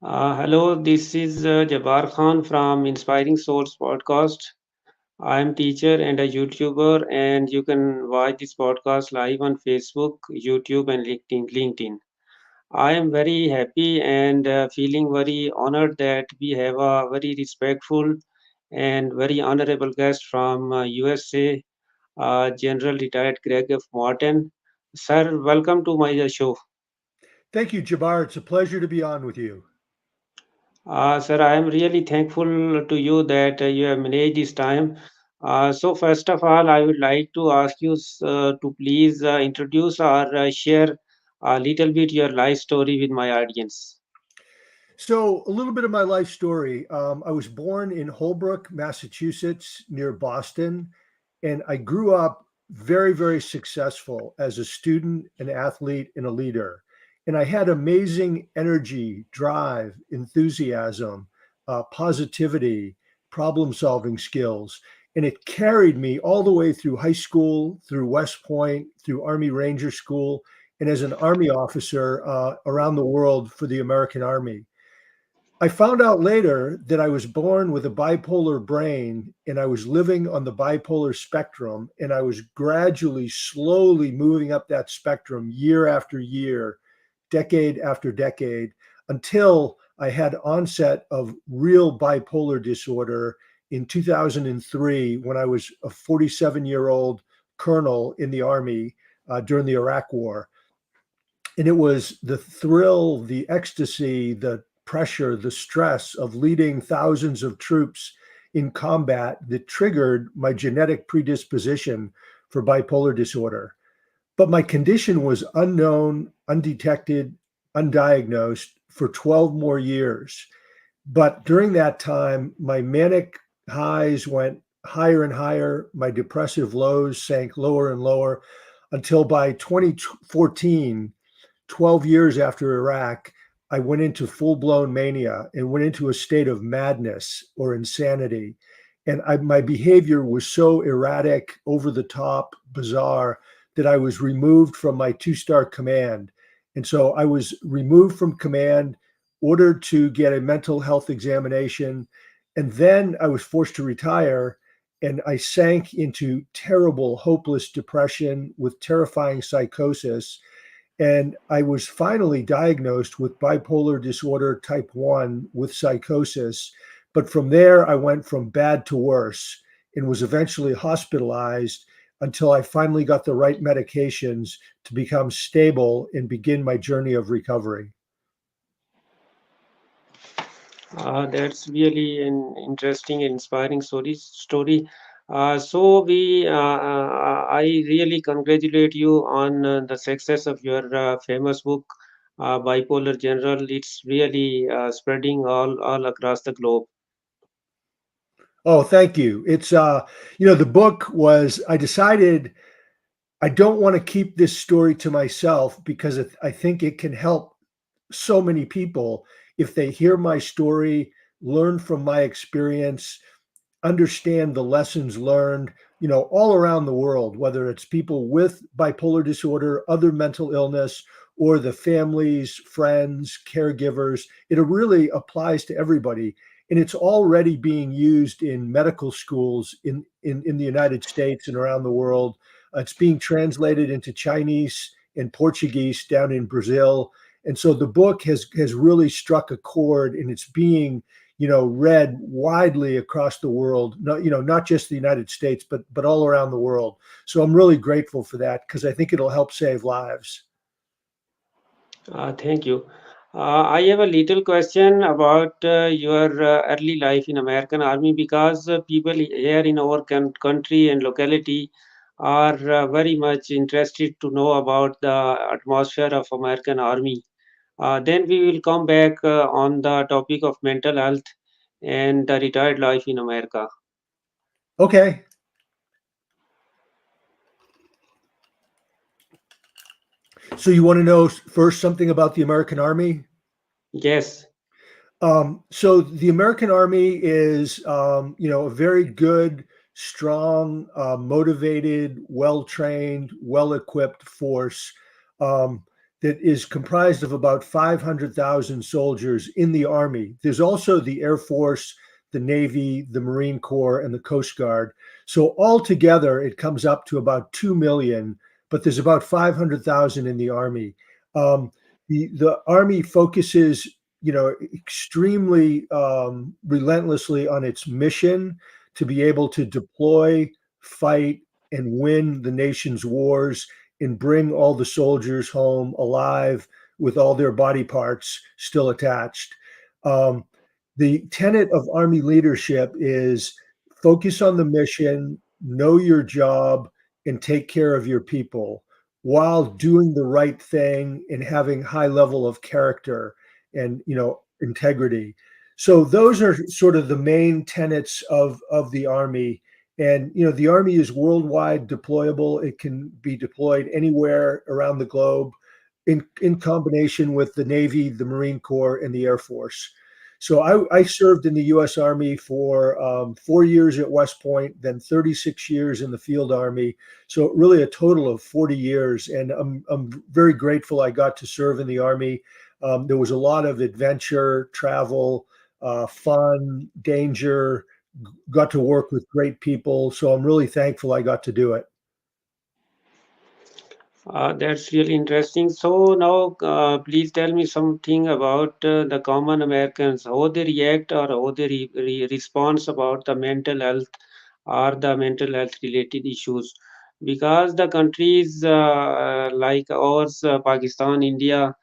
Hello, this is Jabbar Khan from Inspiring Souls podcast. I am teacher and a YouTuber, and you can watch this podcast live on Facebook, YouTube, and LinkedIn. I am very happy and feeling very honored that we have a very respectful and very honorable guest from USA, General Retired Gregg F. Martin. Sir, welcome to my show. Thank you, Jabbar. It's a pleasure to be on with you. Sir, I am really thankful to you that you have managed this time. So, first of all, I would like to ask you to please introduce or share a little bit your life story with my audience. So, a little bit of my life story. I was born in Holbrook, Massachusetts, near Boston, and I grew up very, very successful as a student, an athlete, and a leader. And I had amazing energy, drive, enthusiasm, positivity, problem solving skills. And it carried me all the way through high school, through West Point, through Army Ranger School, and as an Army officer around the world for the American Army. I found out later that I was born with a bipolar brain and I was living on the bipolar spectrum, and I was gradually, slowly moving up that spectrum year after year, decade after decade, until I had onset of real bipolar disorder in 2003 when I was a 47-year-old colonel in the Army during the Iraq War. And it was the thrill, the ecstasy, the pressure, the stress of leading thousands of troops in combat that triggered my genetic predisposition for bipolar disorder. But my condition was unknown, undetected, undiagnosed for 12 more years. But during that time, my manic highs went higher and higher, my depressive lows sank lower and lower until by 2014, 12 years after Iraq, I went into full blown mania and went into a state of madness or insanity. And my behavior was so erratic, over the top, bizarre that I was removed from my two-star command. And so I was removed from command, ordered to get a mental health examination. And then I was forced to retire. And I sank into terrible, hopeless depression with terrifying psychosis. And I was finally diagnosed with bipolar disorder type 1 with psychosis. But from there, I went from bad to worse and was eventually hospitalized until I finally got the right medications to become stable and begin my journey of recovery. That's really an interesting and inspiring story. I really congratulate you on the success of your famous book, Bipolar General. It's really spreading all across the globe. Oh, thank you. The book was, I decided I don't want to keep this story to myself because I think it can help so many people if they hear my story, learn from my experience, understand the lessons learned, all around the world, whether it's people with bipolar disorder, other mental illness, or the families, friends, caregivers. It really applies to everybody. And it's already being used in medical schools in the United States and around the world. It's being translated into Chinese and Portuguese down in Brazil. And so the book has really struck a chord, and it's being read widely across the world, not just the United States, but all around the world. So I'm really grateful for that because I think it'll help save lives. Thank you. I have a little question about your early life in American Army because people here in our country and locality are very much interested to know about the atmosphere of American Army. Then we will come back on the topic of mental health and the retired life in America. Okay. So you want to know first something about the American Army? Yes. So the American Army is, a very good, strong, motivated, well-trained, well-equipped force. Um, that is comprised of about 500,000 soldiers in the Army. There's also the Air Force, the Navy, the Marine Corps, and the Coast Guard. So altogether, it comes up to about 2 million, but there's about 500,000 in the Army. Um, the Army focuses, extremely relentlessly on its mission to be able to deploy, fight, and win the nation's wars and bring all the soldiers home alive with all their body parts still attached. Um, the tenet of Army leadership is focus on the mission, know your job, and take care of your people while doing the right thing and having high level of character and integrity. So those are sort of the main tenets of the Army. And the Army is worldwide deployable. It can be deployed anywhere around the globe in combination with the Navy, the Marine Corps, and the Air Force. So I served in the U.S. Army for 4 years at West Point, then 36 years in the Field Army. So really a total of 40 years. And I'm very grateful I got to serve in the Army. There was a lot of adventure, travel, fun, danger, got to work with great people. So I'm really thankful I got to do it. That's really interesting. So now, please tell me something about the common Americans, how they react or how they respond about the mental health or the mental health related issues. Because the countries like ours, Pakistan, India,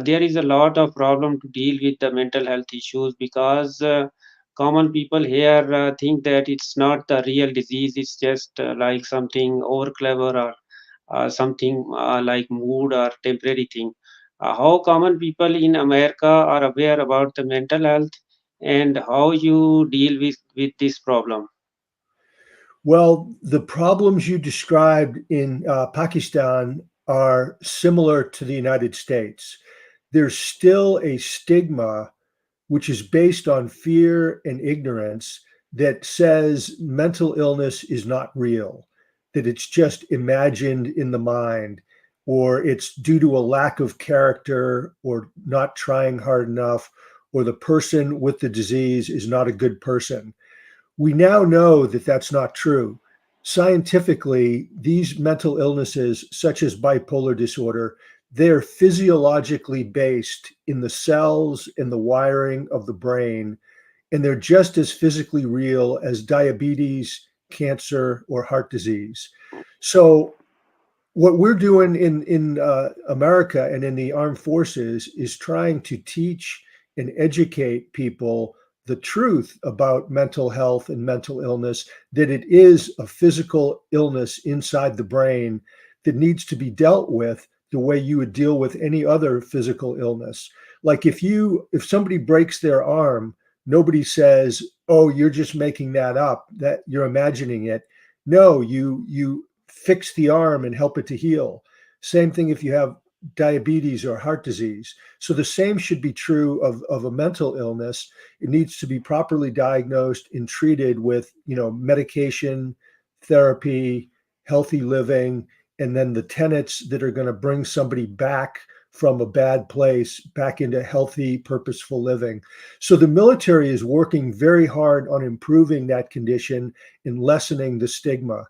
there is a lot of problem to deal with the mental health issues because common people here think that it's not the real disease, it's just like something over clever or something like mood or temporary thing. How common people in America are aware about the mental health and how you deal with this problem? Well, the problems you described in Pakistan are similar to the United States. There's still a stigma which is based on fear and ignorance that says mental illness is not real, that it's just imagined in the mind, or it's due to a lack of character, or not trying hard enough, or the person with the disease is not a good person. We now know that that's not true. Scientifically, these mental illnesses, such as bipolar disorder, they're physiologically based in the cells and the wiring of the brain, and they're just as physically real as diabetes, cancer, or heart disease. So what we're doing in America and in the armed forces is trying to teach and educate people the truth about mental health and mental illness, that it is a physical illness inside the brain that needs to be dealt with the way you would deal with any other physical illness. Like if somebody breaks their arm, nobody says, "Oh, you're just making that up, that you're imagining it." No, you fix the arm and help it to heal. Same thing if you have diabetes or heart disease. So the same should be true of a mental illness. It needs to be properly diagnosed and treated with, medication, therapy, healthy living, and then the tenets that are going to bring somebody back from a bad place back into healthy, purposeful living. So the military is working very hard on improving that condition and lessening the stigma.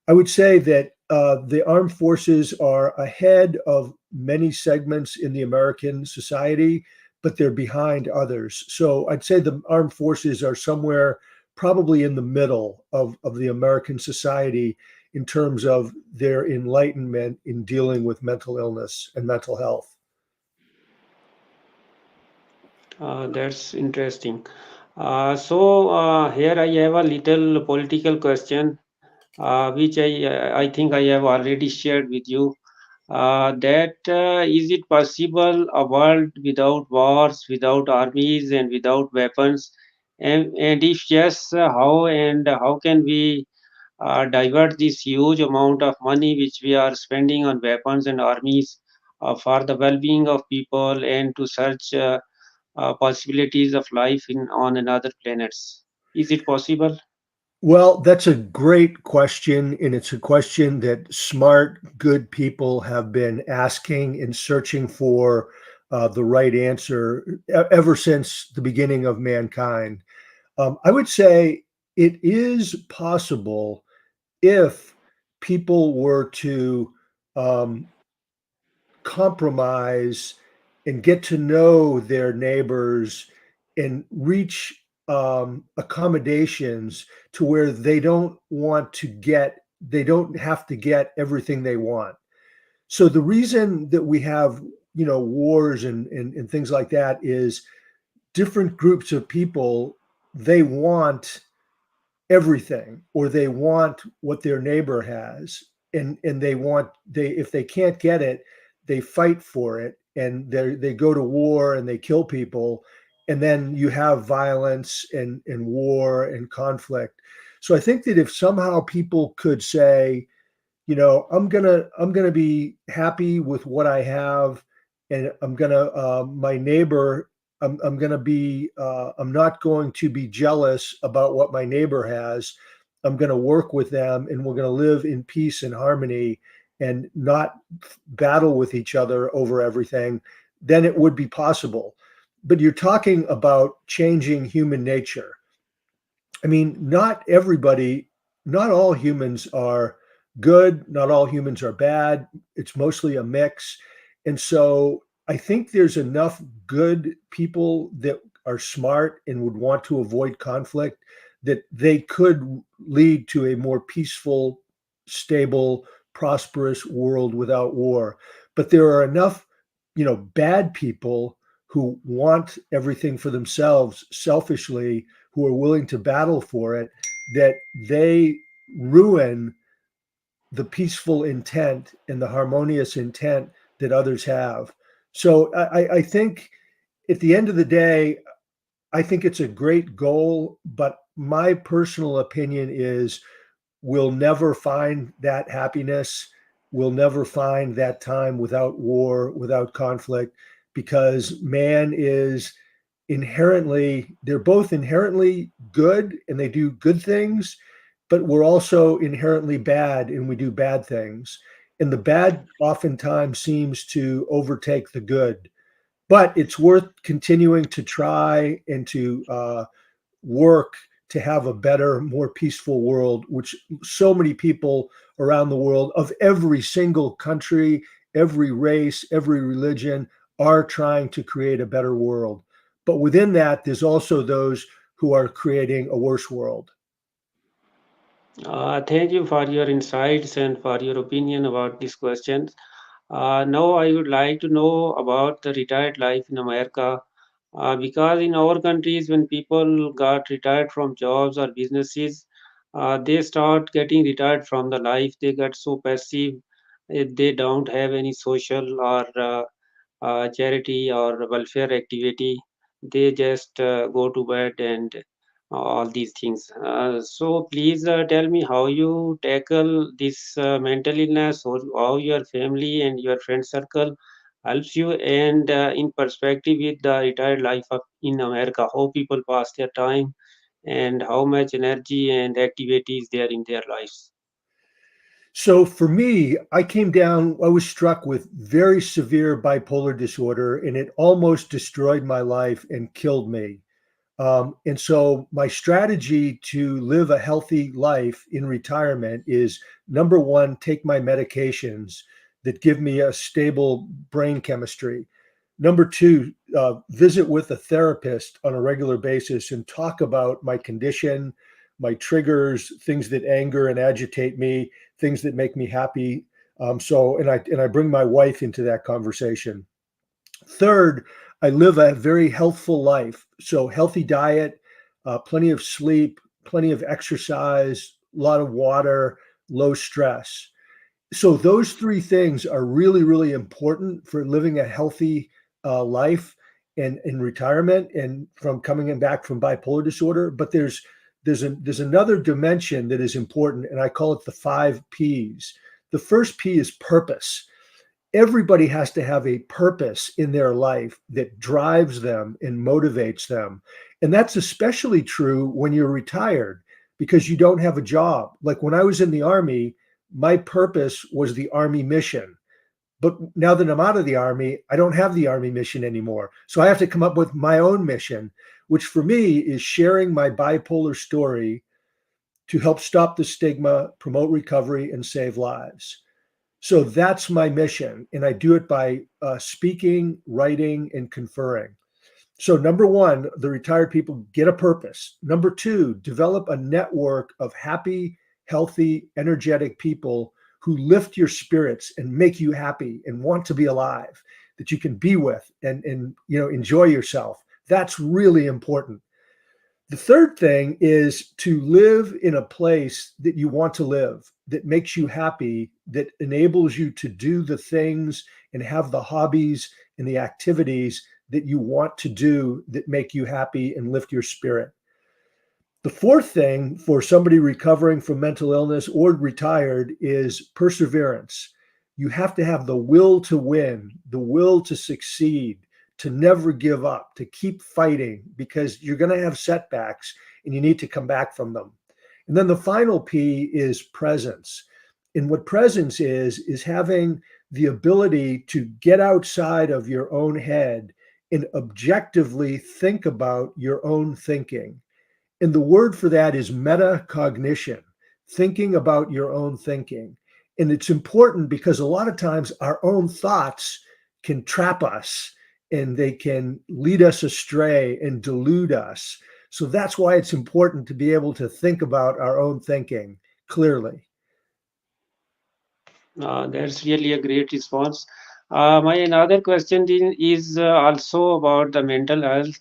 I would say that the armed forces are ahead of many segments in the American society, but they're behind others. So I'd say the armed forces are somewhere probably in the middle of the American society in terms of their enlightenment in dealing with mental illness and mental health. That's interesting. So here I have a little political question, which I think I have already shared with you. That is it possible a world without wars, without armies, and without weapons? And if yes, how and how can we divert this huge amount of money which we are spending on weapons and armies for the well-being of people and to search possibilities of life in on another planets? Is it possible? Well, that's a great question. And it's a question that smart, good people have been asking and searching for the right answer ever since the beginning of mankind. I would say it is possible if people were to um, compromise and get to know their neighbors and reach accommodations to where they don't have to get everything they want. So the reason that we have, wars and things like that is different groups of people, they want everything, or they want what their neighbor has, and they if they can't get it, they fight for it, and they go to war and they kill people, and then you have violence and war and conflict. So I think that if somehow people could say, I'm gonna be happy with what I have, and my neighbor. I'm not going to be jealous about what my neighbor has. I'm going to work with them, and we're going to live in peace and harmony, and not battle with each other over everything. Then it would be possible. But you're talking about changing human nature. I mean, not all humans are good, not all humans are bad. It's mostly a mix. And so I think there's enough good people that are smart and would want to avoid conflict that they could lead to a more peaceful, stable, prosperous world without war. But there are enough, bad people who want everything for themselves selfishly, who are willing to battle for it, that they ruin the peaceful intent and the harmonious intent that others have. So I think at the end of the day, I think it's a great goal, but my personal opinion is we'll never find that happiness. We'll never find that time without war, without conflict, because man is they're both inherently good and they do good things, but we're also inherently bad and we do bad things. And the bad oftentimes seems to overtake the good. But it's worth continuing to try and to work to have a better, more peaceful world, which so many people around the world of every single country, every race, every religion are trying to create a better world. But within that, there's also those who are creating a worse world. Thank you for your insights and for your opinion about these questions. Now, I would like to know about the retired life in America. Because in our countries, when people got retired from jobs or businesses, they start getting retired from the life. They get so passive, they don't have any social or charity or welfare activity. They just go to bed and all these things. So please tell me how you tackle this mental illness, or how your family and your friend circle helps you, and in perspective with the retired life of in America, how people pass their time and how much energy and activity is there in their lives. So for me, I was struck with very severe bipolar disorder, and it almost destroyed my life and killed me. And so my strategy to live a healthy life in retirement is, number one, take my medications that give me a stable brain chemistry. Number two, visit with a therapist on a regular basis and talk about my condition, my triggers, things that anger and agitate me, things that make me happy. And I bring my wife into that conversation. Third, I live a very healthful life. So, healthy diet, plenty of sleep, plenty of exercise, a lot of water, low stress. So, those three things are really, really important for living a healthy life and in retirement and from coming in back from bipolar disorder. But there's another dimension that is important, and I call it the 5 P's. The first P is purpose. Everybody has to have a purpose in their life that drives them and motivates them. And that's especially true when you're retired, because you don't have a job. Like when I was in the Army, my purpose was the Army mission. But now that I'm out of the Army, I don't have the Army mission anymore. So I have to come up with my own mission, which for me is sharing my bipolar story to help stop the stigma, promote recovery, and save lives. So that's my mission. And I do it by speaking, writing, and conferring. So, number one, the retired people get a purpose. Number two, develop a network of happy, healthy, energetic people who lift your spirits and make you happy and want to be alive, that you can be with and enjoy yourself. That's really important. The third thing is to live in a place that you want to live, that makes you happy, that enables you to do the things and have the hobbies and the activities that you want to do that make you happy and lift your spirit. The fourth thing for somebody recovering from mental illness or retired is perseverance. You have to have the will to win, the will to succeed, to never give up, to keep fighting, because you're going to have setbacks and you need to come back from them. And then the final P is presence. And what presence is having the ability to get outside of your own head and objectively think about your own thinking. And the word for that is metacognition, thinking about your own thinking. And it's important because a lot of times our own thoughts can trap us and they can lead us astray and delude us. So that's why it's important to be able to think about our own thinking clearly. That's really a great response. My another question is also about the mental health.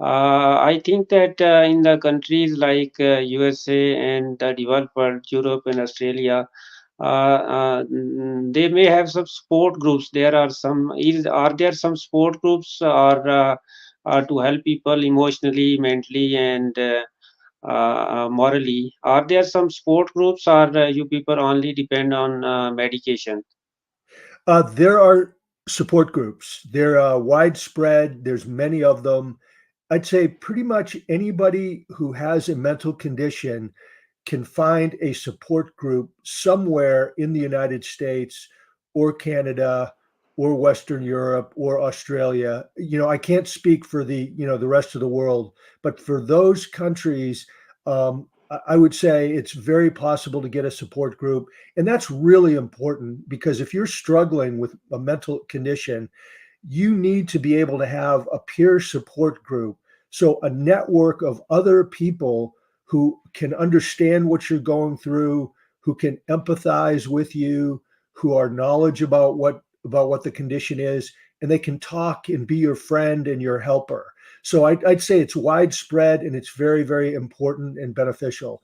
I think that in the countries like USA and the developed world, Europe and Australia, they may have some sport groups. There are some. Are there some sport groups or to help people emotionally, mentally, and morally? Are there some sport groups, or you people only depend on medication? There are support groups. They're widespread. There's many of them. I'd say pretty much anybody who has a mental condition can find a support group somewhere in the United States or Canada or Western Europe or Australia. I can't speak for the rest of the world, but for those countries, I would say it's very possible to get a support group. And that's really important because if you're struggling with a mental condition, you need to be able to have a peer support group. So, a network of other people who can understand what you're going through, who can empathize with you, who are knowledgeable about what the condition is, and they can talk and be your friend and your helper. So, I'd say it's widespread and it's very, very important and beneficial.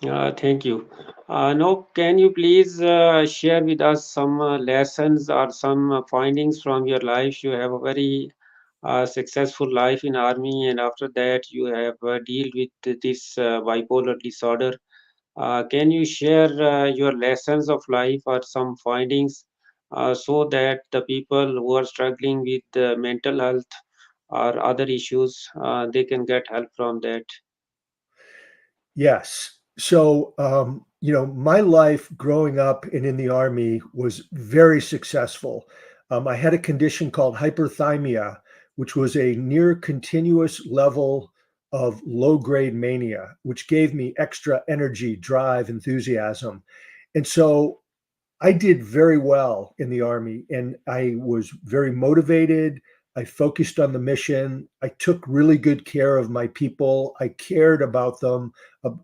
Thank you. Now, can you please share with us some lessons or some findings from your life? You have a very successful life in army, and after that, you have dealt with this bipolar disorder. Can you share your lessons of life or some findings so that the people who are struggling with mental health or other issues, they can get help from that? Yes. So, my life growing up and in the Army was very successful. I had a condition called hyperthymia, which was a near continuous level of low grade mania, which gave me extra energy, drive, enthusiasm. And so I did very well in the Army and I was very motivated. I focused on the mission. I took really good care of my people. I cared about them,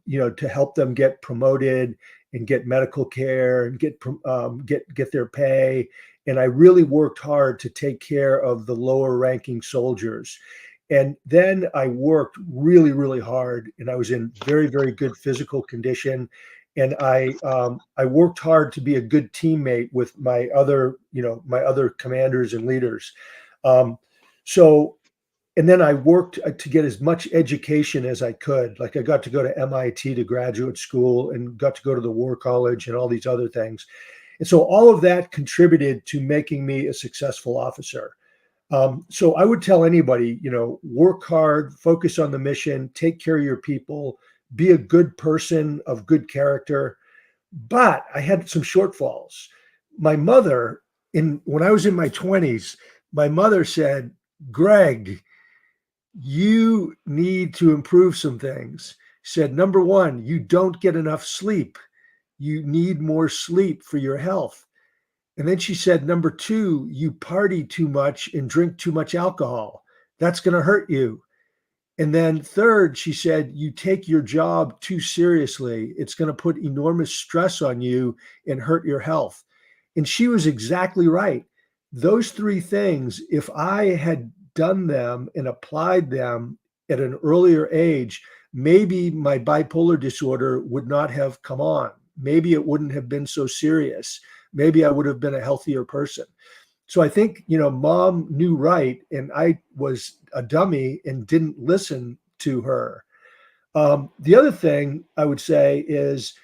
to help them get promoted and get medical care and get their pay. And I really worked hard to take care of the lower ranking soldiers. And then I worked really, really hard, and I was in very, very good physical condition. And I worked hard to be a good teammate with my other commanders and leaders. Um, so, and then I worked to get as much education as I could. Like I got to go to MIT to graduate school and got to go to the War College and all these other things. And so all of that contributed to making me a successful officer. So I would tell anybody, work hard, focus on the mission, take care of your people, be a good person of good character. But I had some shortfalls. My mother, in when I was in my 20s, my mother said, Greg, you need to improve some things. Said, number one, you don't get enough sleep. You need more sleep for your health. And then she said, number two, you party too much and drink too much alcohol. That's going to hurt you. And then third, she said, you take your job too seriously. It's going to put enormous stress on you and hurt your health. And she was exactly right. Those three things, if I had done them and applied them at an earlier age, maybe my bipolar disorder would not have come on. Maybe it wouldn't have been so serious. Maybe I would have been a healthier person. So I think, mom knew right, and I was a dummy and didn't listen to her. The other thing I would say is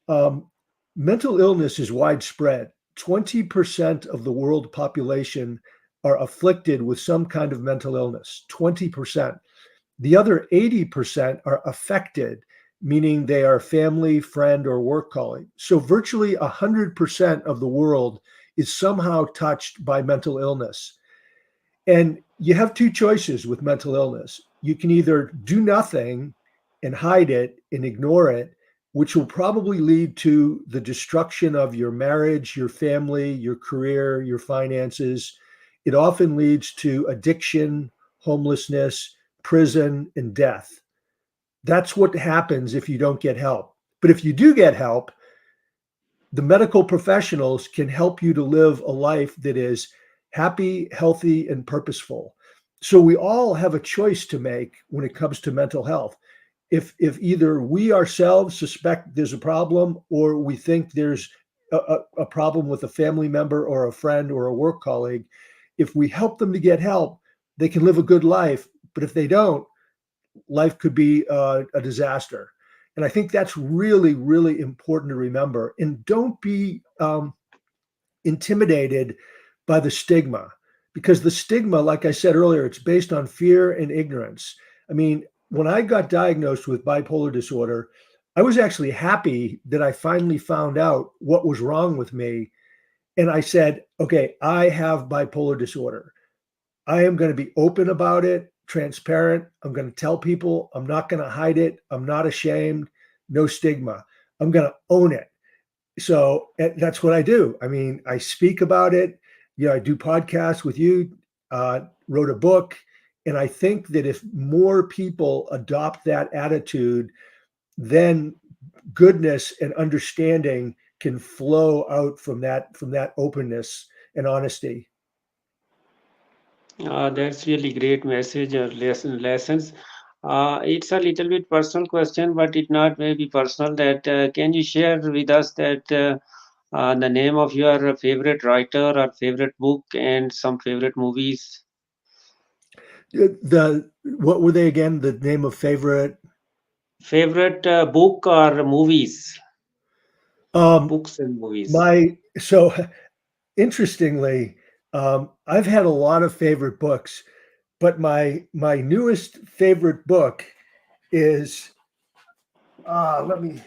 um, mental illness is widespread. 20% of the world population are afflicted with some kind of mental illness, 20%. The other 80% are affected, meaning they are family, friend, or work colleague. So virtually 100% of the world is somehow touched by mental illness. And you have two choices with mental illness. You can either do nothing and hide it and ignore it, which will probably lead to the destruction of your marriage, your family, your career, your finances. It often leads to addiction, homelessness, prison, and death. That's what happens if you don't get help. But if you do get help, the medical professionals can help you to live a life that is happy, healthy, and purposeful. So we all have a choice to make when it comes to mental health. If either we ourselves suspect there's a problem, or we think there's a problem with a family member or a friend or a work colleague, if we help them to get help, they can live a good life. But if they don't, life could be a disaster. And I think that's really, really important to remember. And don't be intimidated by the stigma, because the stigma, like I said earlier, it's based on fear and ignorance. I mean, when I got diagnosed with bipolar disorder, I was actually happy that I finally found out what was wrong with me. And I said, okay, I have bipolar disorder. I am going to be open about it, transparent. I'm going to tell people. I'm not going to hide it. I'm not ashamed. No stigma. I'm going to own it. So that's what I do. I mean, I speak about it. I do podcasts with you, wrote a book. And I think that if more people adopt that attitude, then goodness and understanding can flow out from that openness and honesty. That's really great message or lessons. It's a little bit personal question, but it not may be personal. That can you share with us that the name of your favorite writer or favorite book and some favorite movies, The What were they again? The name of favorite? favorite book or movies, Um, books and movies. my so interestingly, I've had a lot of favorite books, but my newest favorite book is let me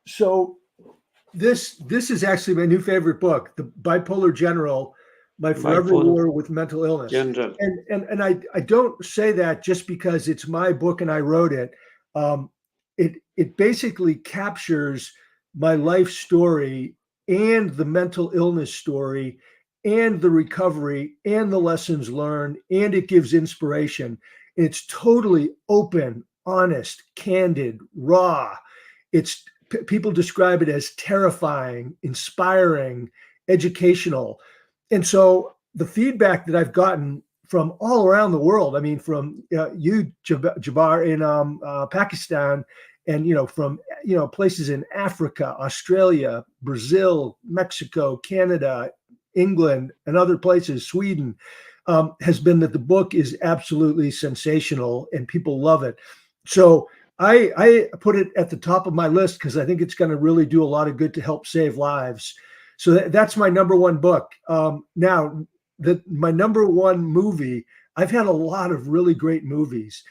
so this is actually my new favorite book, The Bipolar General, My Forever Bipolar War with Mental Illness. General. And I don't say that just because it's my book and I wrote it. Um, it basically captures my life story and the mental illness story and the recovery and the lessons learned, and it gives inspiration. And it's totally open, honest, candid, raw. It's People describe it as terrifying, inspiring, educational. And so the feedback that I've gotten from all around the world, I mean, from you, Jabbar, in Pakistan, and from places in Africa, Australia, Brazil, Mexico, Canada, England, and other places, Sweden, has been that the book is absolutely sensational and people love it. So I put it at the top of my list because I think it's going to really do a lot of good to help save lives. So that's my number one book. Now, my number one movie. I've had a lot of really great movies,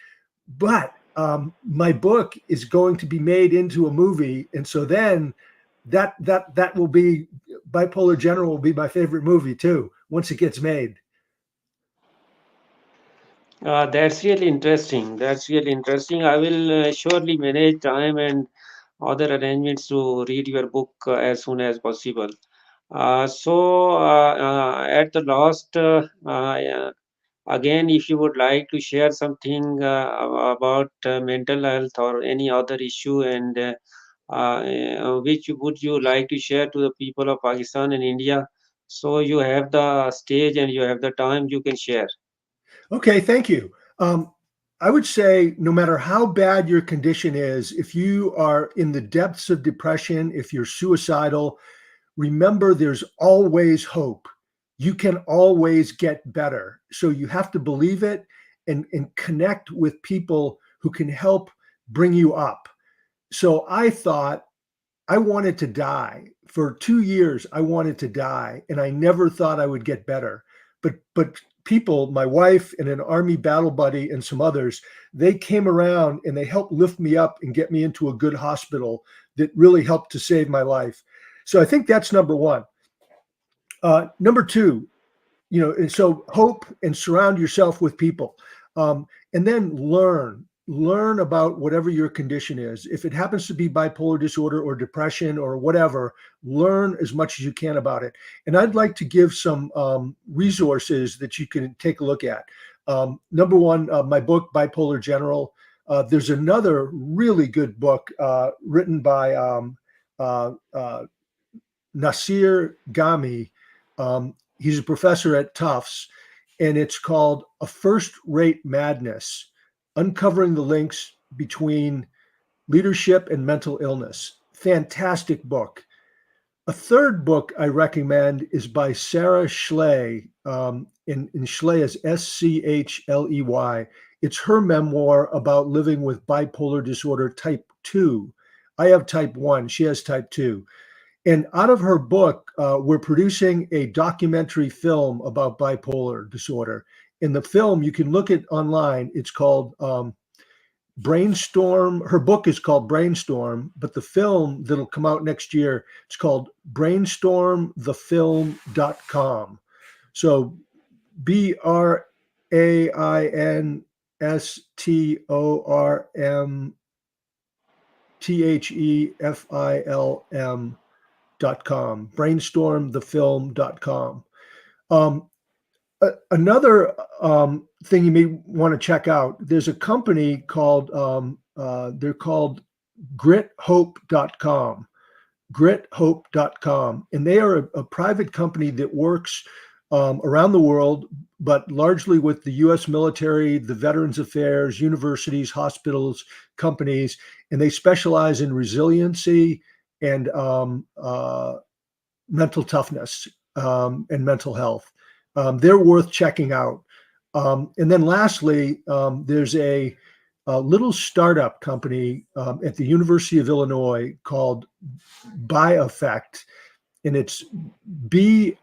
but my book is going to be made into a movie, and so then that will be Bipolar General will be my favorite movie too once it gets made. That's really interesting. That's really interesting. I will surely manage time and other arrangements to read your book as soon as possible. At the last, again, if you would like to share something about mental health or any other issue, and which would you like to share to the people of Pakistan and India? So you have the stage and you have the time, you can share. Okay, thank you. Um, I would say no matter how bad your condition is, if you are in the depths of depression, if you're suicidal, remember there's always hope. You can always get better. So you have to believe it and connect with people who can help bring you up. So I thought I wanted to die. For 2 years, I wanted to die, and I never thought I would get better. But people, my wife and an army battle buddy and some others, they came around and they helped lift me up and get me into a good hospital that really helped to save my life. So I think that's number one. Number two, so hope and surround yourself with people, and then learn about whatever your condition is. If it happens to be bipolar disorder or depression or whatever, learn as much as you can about it. And I'd like to give some resources that you can take a look at. Number one, my book Bipolar General. There's another really good book written by uh, uh, Nasir Gami. He's a professor at Tufts, and it's called A First Rate Madness: Uncovering the Links Between Leadership and Mental Illness. Fantastic book. A third book I recommend is by Sarah Schley, and Schley is Schley. It's her memoir about living with bipolar disorder type 2. I have type 1, she has type 2. And out of her book, we're producing a documentary film about bipolar disorder. In the film, you can look at online. It's called Brainstorm. Her book is called Brainstorm, but the film that'll come out next year, it's called brainstormthefilm.com. So BrainstormThefilm.com, brainstormthefilm.com. Um, Another thing you may want to check out, there's a company called, they're called grithope.com, grithope.com. And they are a private company that works around the world, but largely with the US military, the Veterans Affairs, universities, hospitals, companies, and they specialize in resiliency and mental toughness and mental health. They're worth checking out. And then lastly, there's a little startup company at the University of Illinois called BiAffect, and it's BiAffect.com,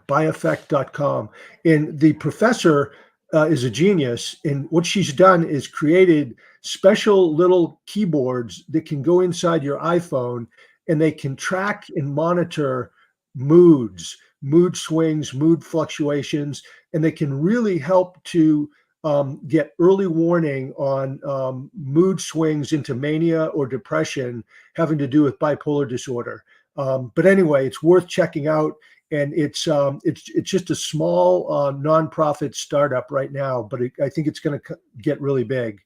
biaffect.com. And the professor is a genius. And what she's done is created special little keyboards that can go inside your iPhone, and they can track and monitor moods, mood swings, mood fluctuations, and they can really help to get early warning on mood swings into mania or depression having to do with bipolar disorder. But anyway, it's worth checking out, and it's just a small nonprofit startup right now, but I think it's going to get really big.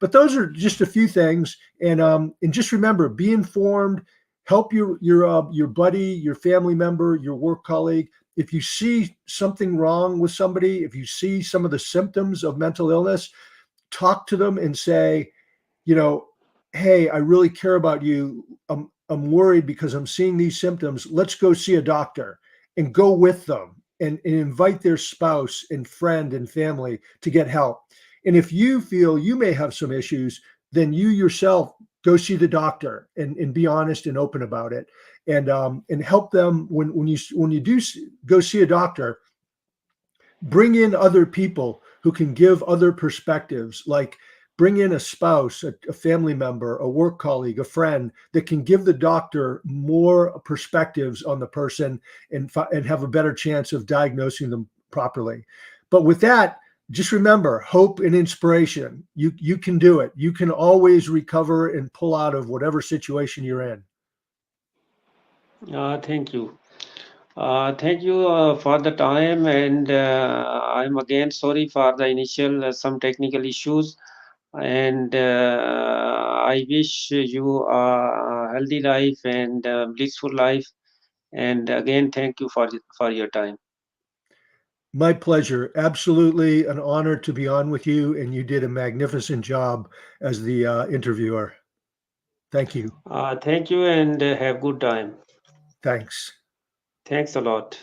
But those are just a few things, and just remember, be informed. Help your buddy, your family member, your work colleague. If you see something wrong with somebody, if you see some of the symptoms of mental illness, talk to them and say, you know, hey, I really care about you. I'm worried because I'm seeing these symptoms. Let's go see a doctor, and go with them. and invite their spouse and friend and family to get help. And if you feel you may have some issues, then you yourself go see the doctor and be honest and open about it, and help them when you do go see a doctor. Bring in other people who can give other perspectives, like bring in a spouse, a family member, a work colleague, a friend that can give the doctor more perspectives on the person and have a better chance of diagnosing them properly. But with that, just remember hope and inspiration. You can do it. You can always recover and pull out of whatever situation you're in. Thank you. Thank you for the time, and I'm again sorry for the initial some technical issues. And I wish you a healthy life and blissful life. And again, thank you for your time. My pleasure. Absolutely an honor to be on with you, and you did a magnificent job as the interviewer. Thank you. Thank you, and have good time. Thanks. Thanks a lot.